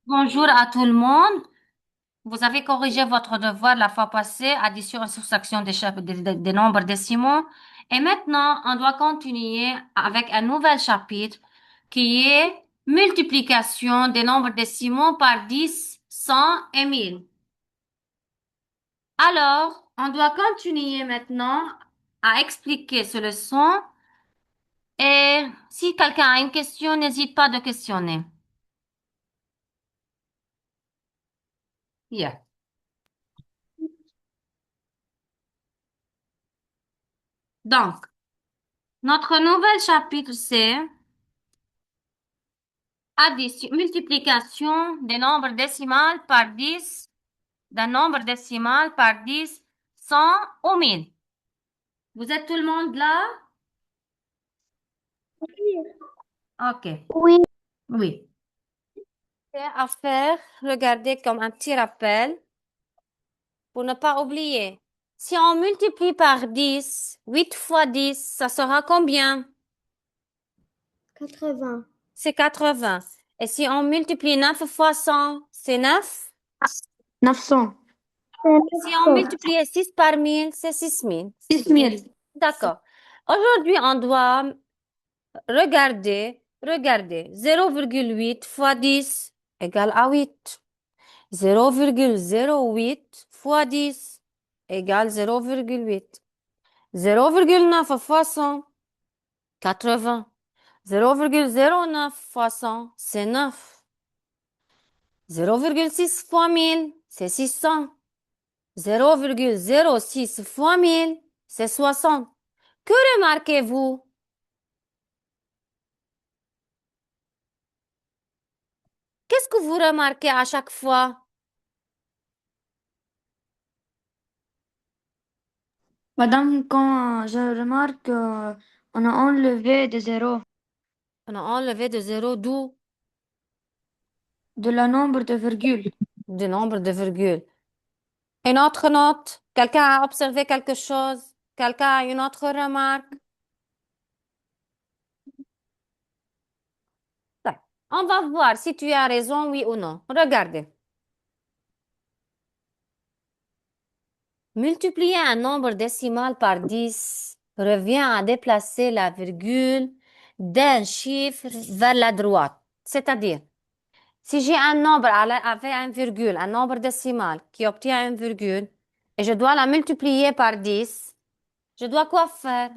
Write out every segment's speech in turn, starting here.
Bonjour à tout le monde. Vous avez corrigé votre devoir la fois passée, addition et soustraction des nombres décimaux. Et maintenant, on doit continuer avec un nouvel chapitre qui est multiplication des nombres décimaux par 10, 100 et 1000. Alors, on doit continuer maintenant à expliquer ce leçon. Et si quelqu'un a une question, n'hésite pas de questionner. Yeah. Donc, notre nouvel chapitre, c'est addition, multiplication des nombres décimales par 10, d'un nombre décimal par 10, 100 ou 1000. Vous êtes tout le monde là? OK. Oui, Oui. C'est à faire, regardez comme un petit rappel pour ne pas oublier. Si on multiplie par 10, 8 fois 10, ça sera combien? 80. C'est 80. Et si on multiplie 9 fois 100, c'est 9. 900. Si on multiplie 6 par 1000, c'est 6000. 6000. D'accord. Aujourd'hui, on doit regardez. 0,8 fois 10 égale à 8. 0,08 fois 10 égale 0,8. 0,9 fois 100, 80. 0,09 fois 100, c'est 9. 0,6 fois 1000, c'est 600. 0,06 fois 1000, c'est 60. Que remarquez-vous? Qu'est-ce que vous remarquez à chaque fois? Madame, quand je remarque on a enlevé des zéros On a enlevé de zéro d'où? de la nombre de virgule. Du nombre de virgules. Une autre note? Quelqu'un a observé quelque chose? Quelqu'un a une autre remarque? Ouais. On va voir si tu as raison, oui ou non. Regardez. Multiplier un nombre décimal par 10 revient à déplacer la virgule d'un chiffre vers la droite. C'est-à-dire, si j'ai un nombre avec un virgule, un nombre décimal qui obtient une virgule, et je dois la multiplier par 10, je dois quoi faire?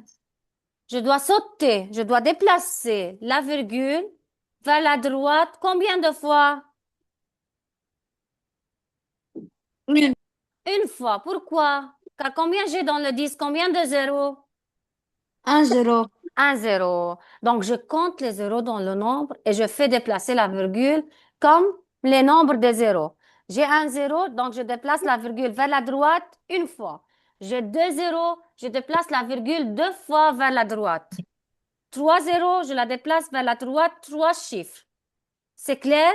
Je dois sauter, je dois déplacer la virgule vers la droite. Combien de fois? Oui. Une fois. Pourquoi? Car combien j'ai dans le 10? Combien de zéros? Un zéro. Un zéro. Donc, je compte les zéros dans le nombre et je fais déplacer la virgule comme les nombres des zéros. J'ai un zéro, donc je déplace la virgule vers la droite une fois. J'ai deux zéros, je déplace la virgule deux fois vers la droite. Trois zéros, je la déplace vers la droite, trois chiffres. C'est clair?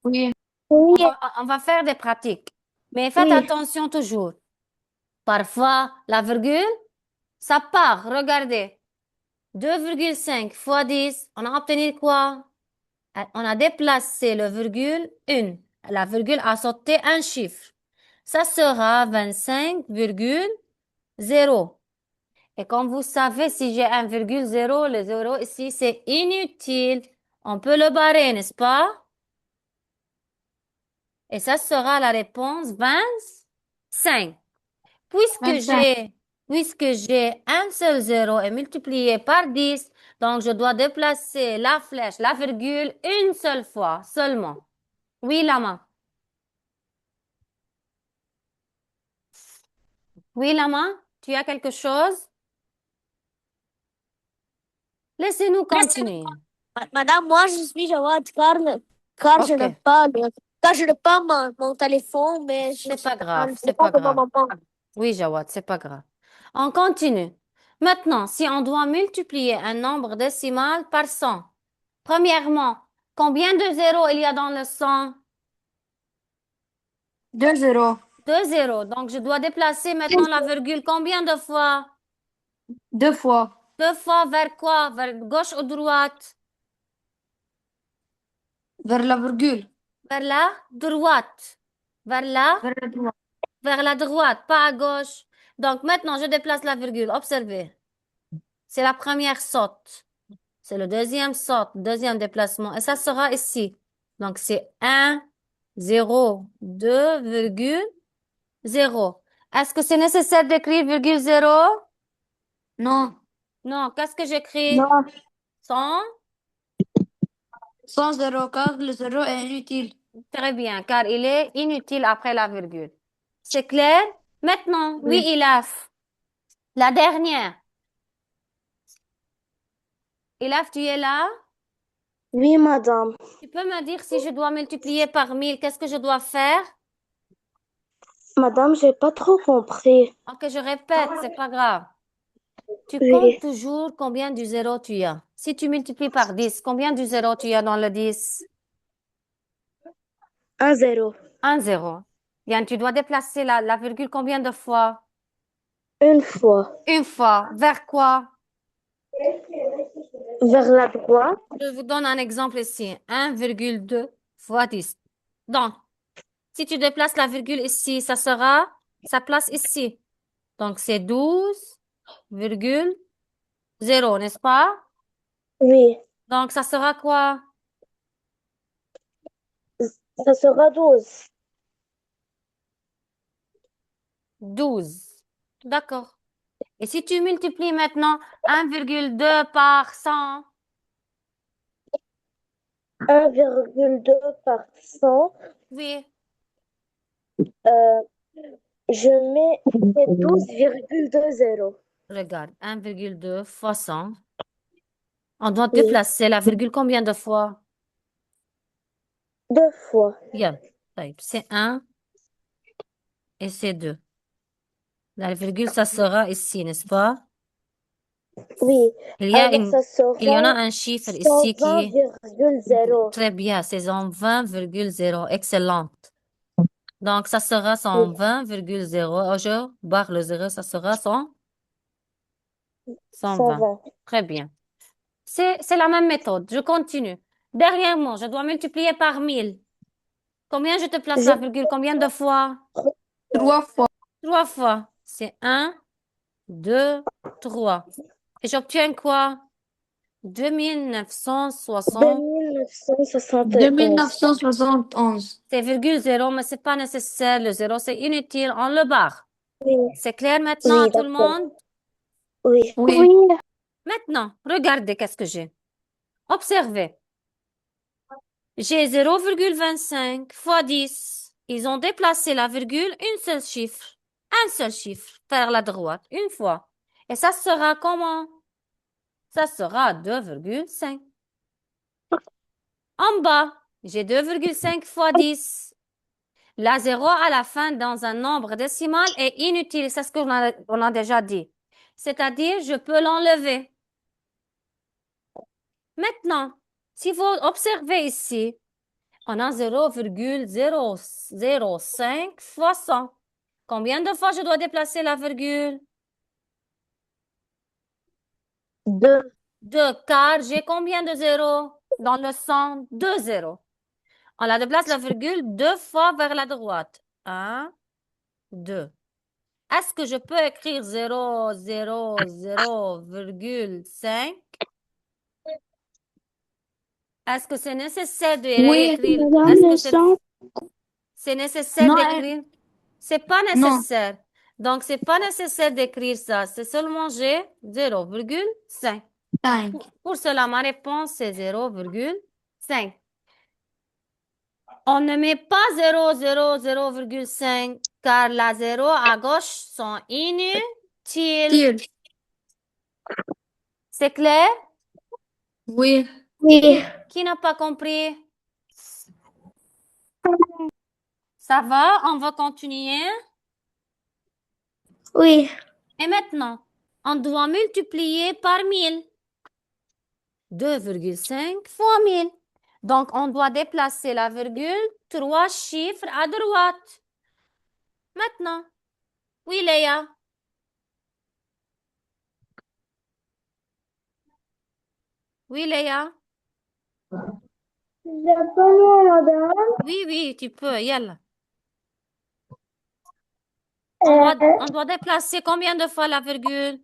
Oui. Oui, On va faire des pratiques. Mais faites oui. attention toujours. Parfois, la virgule, ça part. Regardez. 2,5 fois 10, on a obtenu quoi? On a déplacé le virgule une. La virgule a sauté un chiffre. Ça sera 25,0. Et comme vous savez, si j'ai 1,0, le 0 ici, c'est inutile. On peut le barrer, n'est-ce pas? Et ça sera la réponse 25. Puisque 25. j'ai, puisque j'ai un seul zéro et multiplié par 10, donc je dois déplacer la flèche, la virgule, une seule fois seulement. Oui, Lama. Oui, Lama, tu as quelque chose? Laissez-nous continuer. Madame, moi, je suis Jawad car je n'ai OK, pas car je n'ai pas mon téléphone, mais je c'est suis pas dans grave, le c'est téléphone pas de ma grave. maman. Oui, Jawad, c'est pas grave. On continue. Maintenant, si on doit multiplier un nombre décimal par 100, premièrement, combien de zéros il y a dans le 100? Deux zéros. Deux zéros. Donc, je dois déplacer maintenant la virgule combien de fois? Deux fois. Deux fois vers quoi? Vers gauche ou droite? Vers la virgule. Vers la droite. Vers la, Vers la droite. vers la droite, pas à gauche. Donc maintenant, je déplace la virgule. Observez. C'est la première saute. C'est le deuxième saute, deuxième déplacement. Et ça sera ici. Donc c'est 1, 0, 2, virgule, 0. Est-ce que c'est nécessaire d'écrire virgule 0? Non. Non. Qu'est-ce que j'écris? Non. 100? Sans zéro, car le zéro est inutile. Très bien, car il est inutile après la virgule. C'est clair? Maintenant, oui, Oui. Ilaf. La dernière. Ilaf, tu es là? Oui, madame. Tu peux me dire si je dois multiplier par 1000, qu'est-ce que je dois faire? Madame, j'ai pas trop compris. Ok, je répète, c'est pas grave. Tu comptes Oui. toujours combien du zéro tu as. Si tu multiplies par 10, combien du zéro tu as dans le 10? 1-0. Un zéro. Bien, tu dois déplacer la virgule combien de fois? Une fois. Une fois. Vers quoi? Vers la droite. Je vous donne un exemple ici. 1,2 fois 10. Donc, si tu déplaces la virgule ici, ça sera sa place ici. Donc, c'est 12,0, n'est-ce pas? Oui. Donc, ça sera quoi? Ça sera 12. 12. D'accord. Et si tu multiplies maintenant 1,2 par 100, 1,2 par 100. oui, Euh, je mets 12,20. regarde, 1,2 fois 100. On doit Oui. déplacer la virgule combien de fois? Deux fois. Bien. C'est 1 et c'est 2. La virgule, ça sera ici, n'est-ce pas? Oui. Il y a Alors, une, ça il y en a sera un chiffre ici qui est 120,0. très bien, c'est 120,0. Excellente. Donc, ça sera Oui. 120,0. Oh, je barre le 0, ça sera 120. 120. Très bien. C'est la même méthode. Je continue. Dernièrement, je dois multiplier par 1000. Combien je te place la J'ai virgule? Combien de fois? 3 fois. 3 fois. C'est 1, 2, 3. Et j'obtiens quoi? 2960. 2971. 2971. C'est virgule 0, mais c'est pas nécessaire. Le 0, c'est inutile. On le barre. Oui. C'est clair maintenant à Oui, tout le d'accord. monde? Oui. Oui. Oui. Maintenant, regardez qu'est-ce que j'ai. Observez. J'ai 0,25 fois 10. Ils ont déplacé la virgule, une seule chiffre. Un seul chiffre vers la droite, une fois. Et ça sera comment? Ça sera 2,5. En bas, j'ai 2,5 fois 10. La zéro à la fin dans un nombre décimal est inutile. C'est ce qu'on a déjà dit. C'est-à-dire, je peux l'enlever. Maintenant, si vous observez ici, on a 0,005 fois 100. Combien de fois je dois déplacer la virgule? 2. 2, car j'ai combien de zéros dans le 100? 2 zéros. On la déplace la virgule deux fois vers la droite. 1, 2. Est-ce que je peux écrire 0,005? Est-ce que c'est nécessaire de Oui. réécrire? Madame Est-ce que le sang. c'est nécessaire Non, d'écrire? C'est pas non. nécessaire. Donc, c'est pas nécessaire d'écrire ça. C'est seulement j'ai 0,5. 5. Pour cela, ma réponse, c'est 0,5. On ne met pas 0,5 car la 0 à gauche sont inutiles. Tire. C'est clair? Oui. Oui. Qui n'a pas compris? Ça va? On va continuer. Oui. Et maintenant, on doit multiplier par 1000. 2,5 fois 1000. Donc, on doit déplacer la virgule, 3 chiffres à droite. Maintenant, oui, Léa. Oui, Léa. Je peux, moi, madame? Oui, oui, tu peux. Yalla. Euh, On doit déplacer combien de fois la virgule?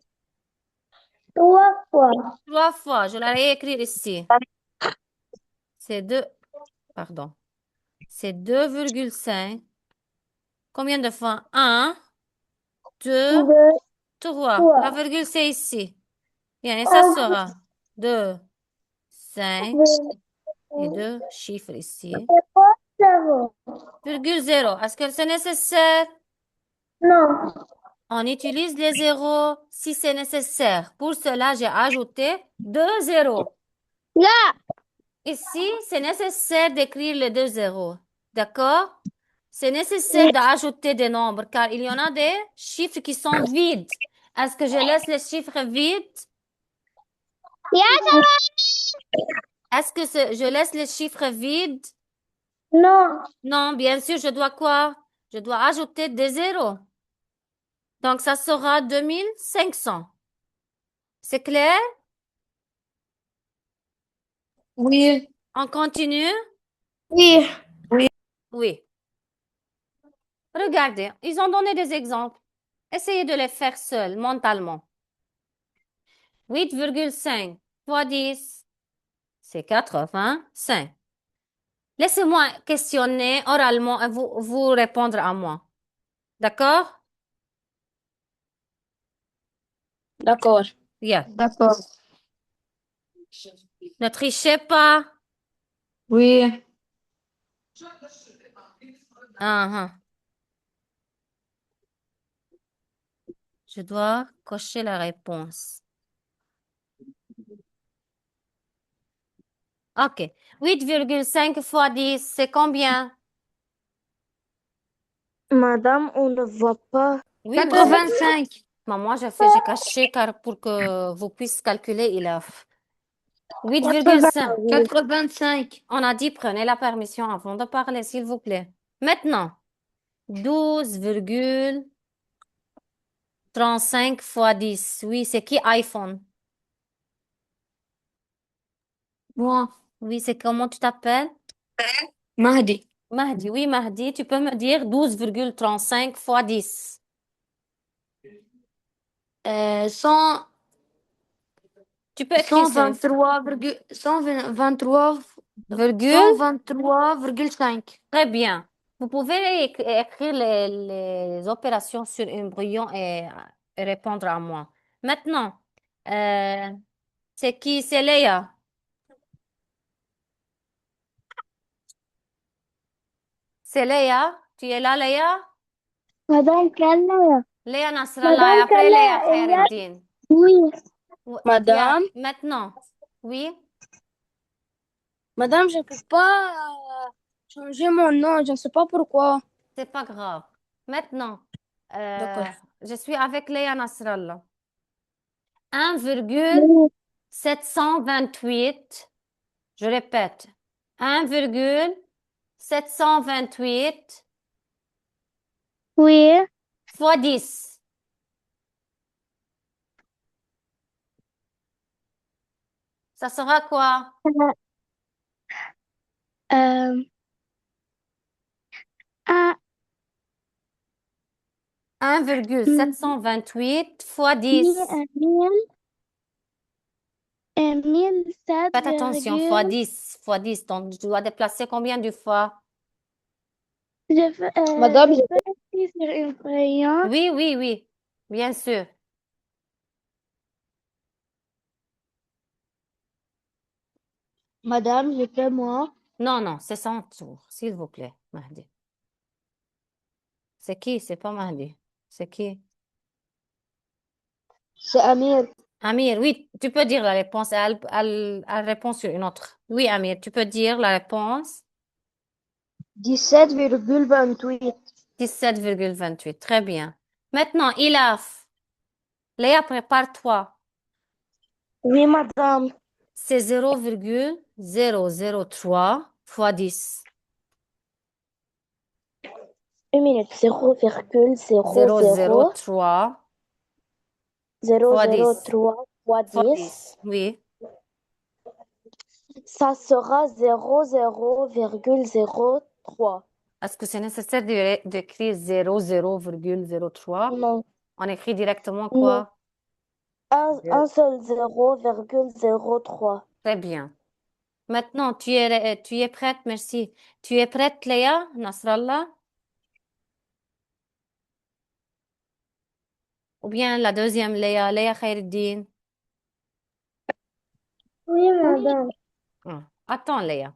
3 fois. 3 fois. Je la réécrire ici. C'est 2. Pardon. C'est 2,5. Combien de fois? 1, 2, 2 3. La fois. virgule, c'est ici. Bien, et ça Un, sera 2, 5 deux, et 2 chiffres ici. 0. Virgule 0. Est-ce que c'est nécessaire? Non. On utilise les zéros si c'est nécessaire. Pour cela, j'ai ajouté 2 zéros. Là. Ici, c'est nécessaire d'écrire les 2 zéros. D'accord? C'est nécessaire d'ajouter des nombres car il y en a des chiffres qui sont vides. Est-ce que je laisse les chiffres vides? Yeah. Est-ce que je laisse les chiffres vides? Non. Non, bien sûr, je dois quoi? Je dois ajouter des zéros. Donc, ça sera 2500. C'est clair? Oui. On continue? Oui. Oui. Regardez, ils ont donné des exemples. Essayez de les faire seuls, mentalement. 8,5 fois 10, c'est 85. Laissez-moi questionner oralement et vous répondre à moi. D'accord? D'accord. Bien. D'accord. Ne trichez pas. Oui. Ah, ah. Je dois cocher la réponse. OK. 8,5 fois 10, c'est combien? Madame, on ne voit pas. Oui, monsieur. 85. Moi, j'ai caché car pour que vous puissiez calculer, il a 8,5. 88. 85. On a dit prenez la permission avant de parler, s'il vous plaît. Maintenant, 12,35 fois 10. Oui, c'est qui iPhone? Moi. Oui, c'est comment tu t'appelles? Mahdi. Mahdi. Oui, Mahdi, tu peux me dire 12,35 fois 10. 100, Tu peux écrire sur une 123, virgule. 123,5. Très bien. Vous pouvez écrire les opérations sur un brouillon et répondre à moi. Maintenant, euh, c'est qui? C'est Léa. C'est Léa. Tu es là, Léa? Madame Kalla. Léa Nasrallah et Madame après Léa Kalla, il y a... Khaireddin. Oui. Bien, Madame, maintenant. Oui? madame, je ne peux pas changer mon nom. Je ne sais pas pourquoi. C'est pas grave. Maintenant, D'accord. je suis avec Léa Nasrallah. 1,728. Oui. Je répète. 1,728 Oui. fois 10. Ça sera quoi? Euh, un, 1,728 fois 10. mille, un mille sept Faites attention, fois 10. Fois 10. Donc, je dois déplacer combien de fois? Madame, je peux écrire sur une crayon. Oui, oui, oui. Bien sûr. Madame, je peux moi. Non, non, c'est son tour, s'il vous plaît, Mahdi. C'est qui? C'est pas Mahdi. C'est qui? C'est Amir. Amir, oui, tu peux dire la réponse. Elle répond sur une autre. Oui, Amir, tu peux dire la réponse. 17,28. 17,28. Très bien. Maintenant, Ilaf. Léa, prépare-toi. Oui, madame. C'est 0,003 fois 10. Une minute. 0,00 0,03 fois 10. 003 fois Fois 10. 10. Oui. Ça sera 00,03. Est-ce que c'est nécessaire d'écrire 00,03? Non, On écrit directement non. quoi? Un seul 0,03. Très bien. Maintenant, tu es prête, merci. Tu es prête, Léa, Nasrallah? Ou bien la deuxième Léa, Léa Khairuddin? Oui, madame. Ah, attends, Léa.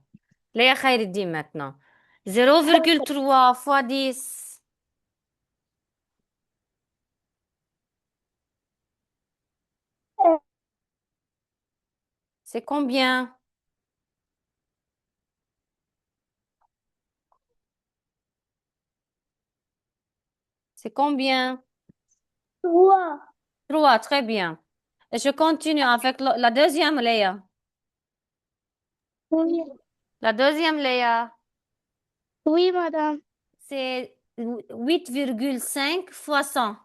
Léa Khairuddin maintenant. 0,3 fois 10. C'est combien? C'est combien? 3. 3, très bien. Et je continue avec la deuxième Léa. Oui, La deuxième Léa, oui, madame. c'est 8,5 fois 100.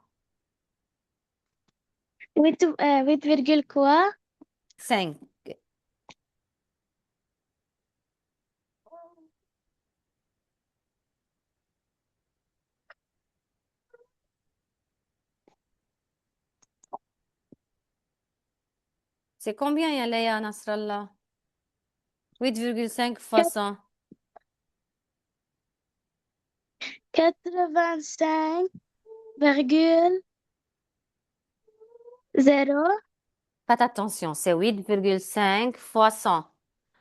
8, quoi? 5. C'est combien, ya Léa Nasrallah? 8,5 fois 100. 85,0. Faites attention, c'est 8,5 fois 100.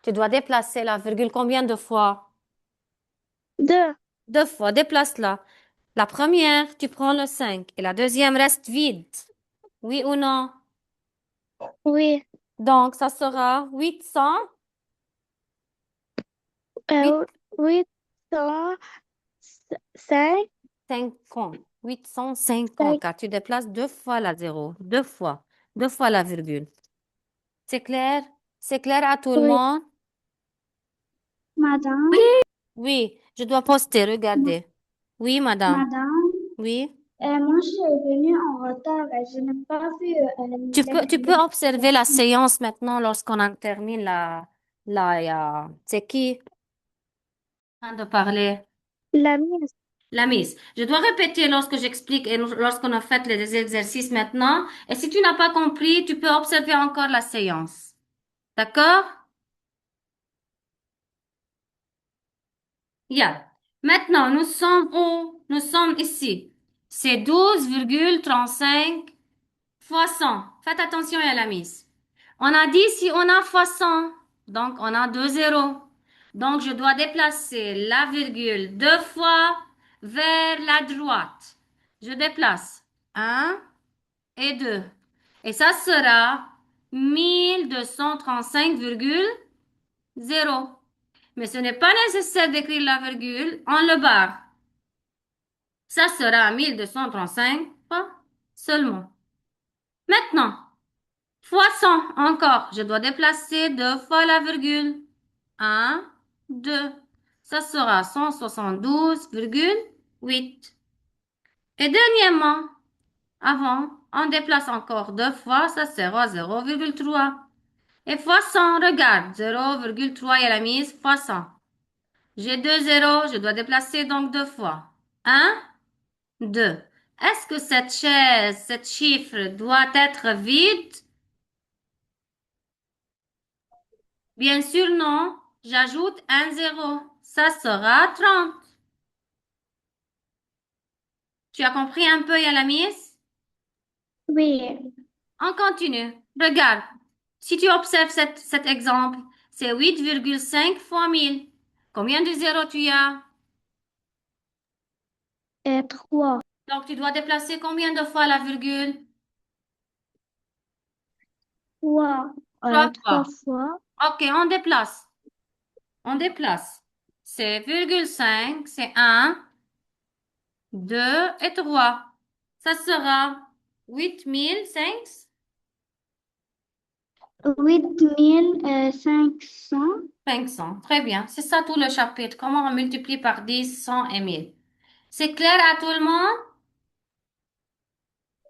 Tu dois déplacer la virgule combien de fois? 2. 2 fois, déplace-la. La première, tu prends le 5 et la deuxième reste vide. Oui ou non? Oui. Donc, ça sera 800, Euh, 805. 850. 850, car tu déplaces 2 fois la zéro. 2 fois. 2 fois la virgule. C'est clair? C'est clair à tout le Oui. monde? Madame, Oui, je dois poster, regardez. Oui, madame. madame, Oui. moi je suis venue en retard et je n'ai pas vu Tu peux observer la séance maintenant lorsqu'on en termine c'est qui en train de parler? la mise. La mise. Je dois répéter lorsque j'explique et lorsqu'on a fait les exercices maintenant. Et si tu n'as pas compris, tu peux observer encore la séance. D'accord? Yeah. Maintenant, nous sommes où? Nous sommes ici. C'est 12,35 fois 100. Faites attention à la mise. On a dit si on a fois 100, donc on a deux zéros. Donc je dois déplacer la virgule 2 fois vers la droite. Je déplace un et 2. Et ça sera 1235,0. Mais ce n'est pas nécessaire d'écrire la virgule, on le barre. Ça sera 1235 pas seulement. Maintenant, fois 100 encore, je dois déplacer 2 fois la virgule. Un, 2. Ça sera 172,8. Et dernièrement, avant, on déplace encore 2 fois, ça sera 0,3. Et fois 100, regarde, 0,3 est la mise, fois 100. J'ai deux zéros, je dois déplacer donc 2 fois. Un, 2. Est-ce que cette chaise, cet chiffre doit être vide? Bien sûr, non. J'ajoute un zéro. Ça sera 30. Tu as compris un peu, Yalamis? Oui. On continue. Regarde. Si tu observes cet exemple, c'est 8,5 fois 1000. Combien de zéros tu as? Et 3. Donc, tu dois déplacer combien de fois la virgule? 3. Trois 3 fois. fois. OK, on déplace. On déplace. C'est virgule 5, c'est un, 2 et 3. Ça sera 8005. 8500. 500. Très bien. C'est ça tout le chapitre. Comment on multiplie par 10, 100 et 1000. C'est clair à tout le monde?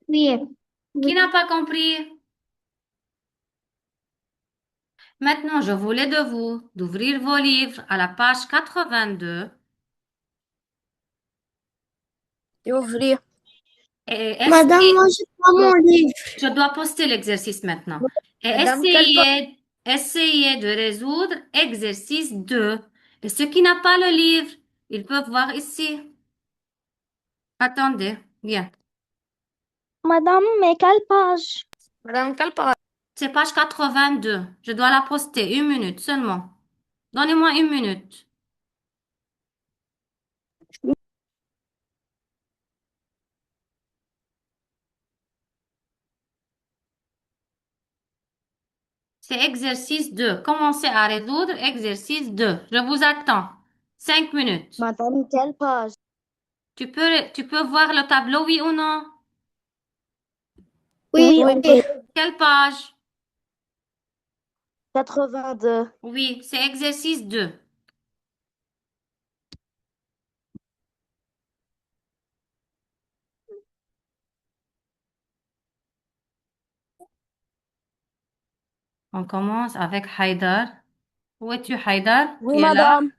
Oui. Qui Oui. n'a pas compris? Maintenant, je voulais de vous d'ouvrir vos livres à la page 82 Et ouvrir. et Madame, moi, essayez. j'ai pas mon livre. Je dois poster l'exercice maintenant. Et Madame, quelle page? essayez de résoudre exercice 2. Et ceux qui n'ont pas le livre, ils peuvent voir ici. Attendez, bien. Madame, mais quelle page? Madame, quelle page? C'est page 82. Je dois la poster 1 minute seulement. Donnez-moi 1 minute. C'est exercice 2. Commencez à résoudre exercice 2. Je vous attends. 5 minutes. Madame, quelle page? Tu peux voir le tableau, oui ou non? Oui, on peut. Quelle page? 82. Oui, c'est exercice 2. On commence avec Haïdar. Où es-tu, Haïdar? Oui, Tu es là? madame.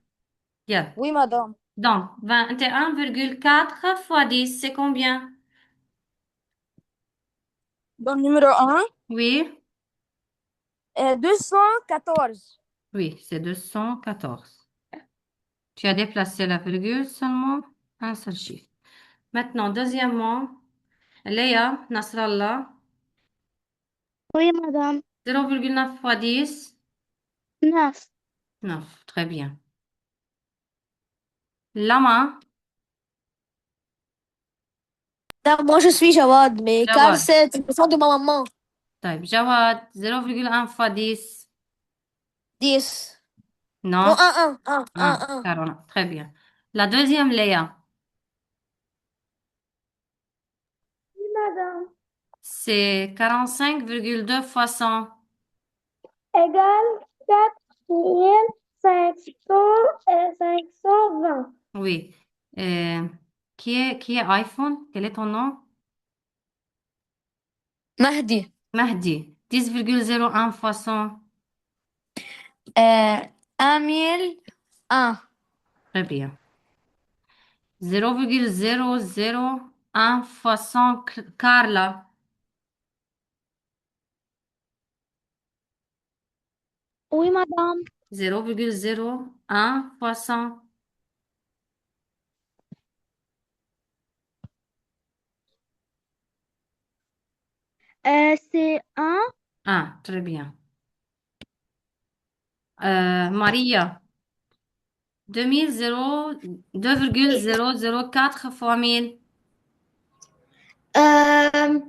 Bien. Oui, madame. Donc, 21,4 fois 10, c'est combien? Donc, numéro 1 Oui, est 214. oui, c'est 214. Tu as déplacé la virgule seulement un seul chiffre. Maintenant, deuxièmement, Léa Nasrallah, Oui, madame. 0,9 fois 10, 9. 9. Très bien. Lama, Madame, moi, je suis Jawad, mais Carl, Jawad. c'est le son de ma maman. طيب, Jawad, 0,1 fois 10, 10. Non, non, 1, 1, 1, 1, 1, 1. 40. Très bien. La deuxième, Léa, Oui, madame. c'est 45,2 fois 100. Égale 4520. Oui. Euh, qui est iPhone? Quel est ton nom? Mahdi. Mahdi. 10,01 fois 100. 1001. Très bien. 0,001 fois 100, Carla. Oui, madame. 0,01 fois 100. C'est un. Ah, très bien. Maria. 2,004 fois 1000. Euh,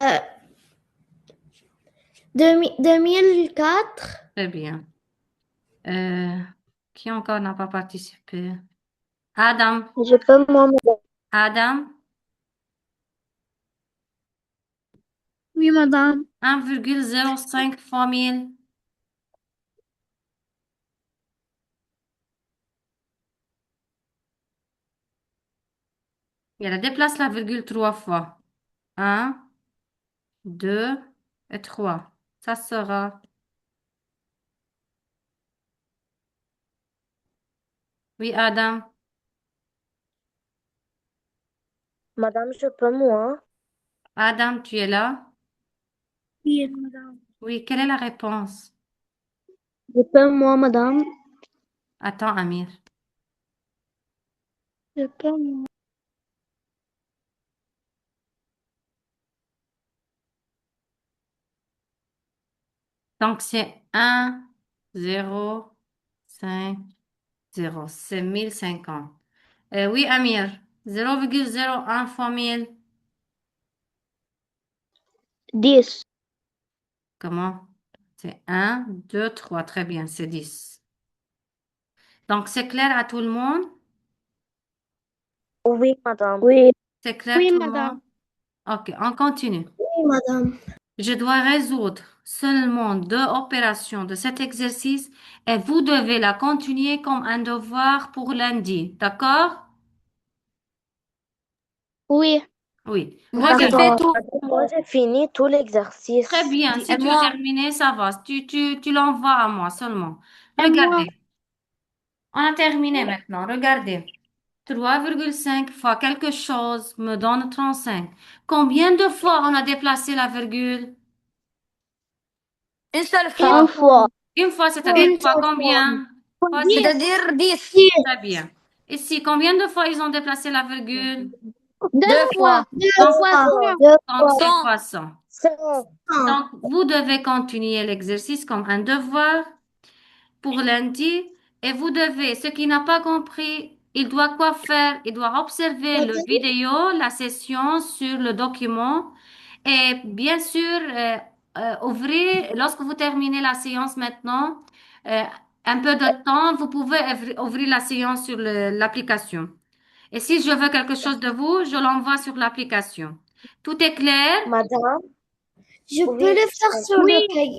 euh, 2004. Très bien. Euh, qui encore n'a pas participé? Adam. Je peux moi, madame. Adam. Oui, madame. 1,05 fois 1000. Et elle déplace la virgule 3 fois. 1, 2 et 3. Ça sera. Oui, Adam. Madame, je peux moi. Adam, tu es là? Oui, madame. Oui, quelle est la réponse? Je peux moi, madame. Attends, Amir. Je peux moi. Donc, c'est 1, 0, 5, 0. C'est 1050. Oui, Amir. 0,01 fois 1000. 10. Comment? C'est 1, 2, 3. Très bien, c'est 10. Donc, c'est clair à tout le monde? Oui, madame. Oui. C'est clair Oui, tout le monde? madame. Ok, on continue. Oui, madame. Je dois résoudre seulement 2 opérations de cet exercice et vous devez la continuer comme un devoir pour lundi. D'accord? Oui. Oui. Moi, j'ai Regardez. fait tout. Moi, j'ai fini tout Très l'exercice. bien. Et Si tu as moi, terminé, ça va. Tu l'envoies à moi seulement. et moi, Regardez. On a terminé maintenant. Regardez. 3,5 fois quelque chose me donne 35. Combien de fois on a déplacé la virgule? une seule Une fois. fois. Une fois, c'est-à-dire Une fois seule fois. combien? Fois 10. C'est-à-dire 10. Très bien. Ici, combien de fois ils ont déplacé la virgule? Deux fois. Deux Donc, fois. Deux donc fois. c'est 100. fois 100. 100. Donc, vous devez continuer l'exercice comme un devoir pour lundi et vous devez, ce qui n'a pas compris, il doit quoi faire? Il doit observer le vidéo, la session sur le document et bien sûr, ouvrir, lorsque vous terminez la séance maintenant, euh, un peu de temps, vous pouvez ouvrir la séance sur l'application. Et si je veux quelque chose de vous, je l'envoie sur l'application. Tout est clair? Madame, Je peux oui. le faire sur Oui. le cahier.